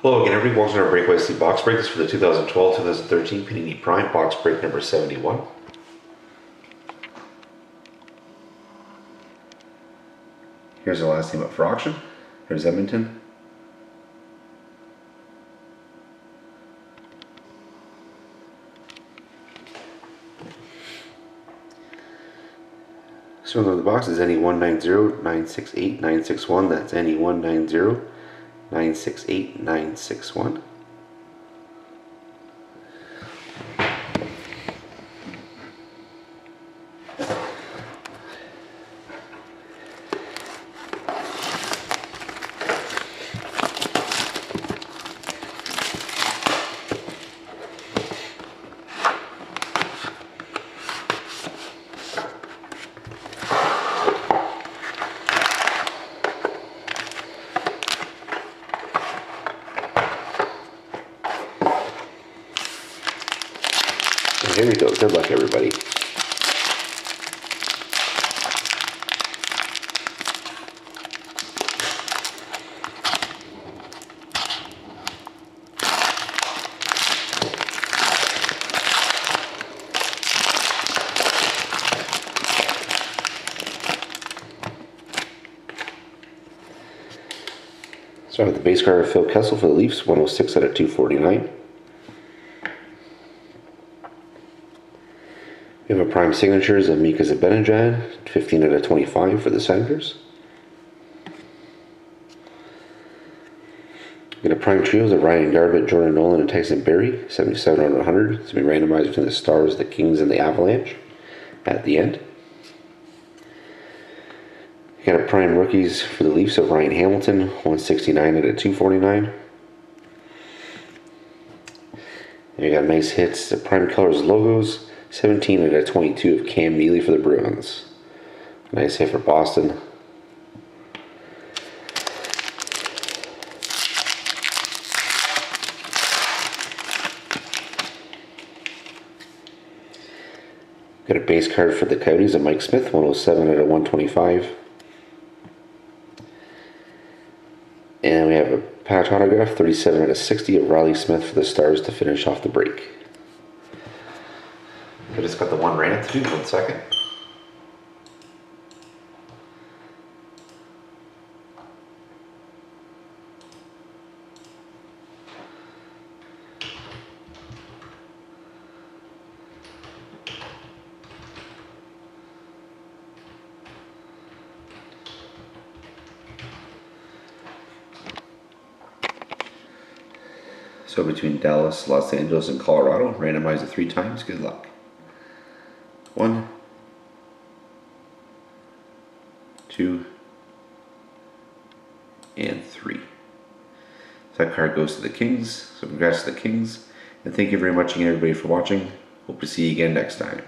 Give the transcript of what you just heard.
Hello again, everybody. Welcome to our Breakaway Sleep box break. This is for the 2012-2013 Panini Prime box break number 71. Here's the last team up for auction. There's Edmonton. So the box is NE190968961961. That's NE190968961961. Here we go. Good luck, everybody. Start with the base card of Phil Kessel for the Leafs, 106 out of 249. We have a prime signatures of Mika Zibanejad, 15 out of 25 for the Senators. We got a prime trios of Ryan Garbutt, Jordan Nolan, and Tyson Barrie, 77 out of 100. It's going to be randomized between the Stars, the Kings, and the Avalanche at the end. We got a prime rookies for the Leafs of Ryan Hamilton, 169 out of 249. And we got nice hits, the prime colors logos. 17 out of 22 of Cam Neely for the Bruins. Nice hit for Boston. Got a base card for the Coyotes of Mike Smith, 107 out of 125. And we have a patch autograph, 37 out of 60 of Riley Smith for the Stars to finish off the break. I just got the one rant to do. 1 second. So between Dallas, Los Angeles, and Colorado, randomize it 3 times. Good luck. 1, 2, and 3. So that card goes to the Kings. So congrats to the Kings. And thank you very much again, everybody, for watching. Hope to see you again next time.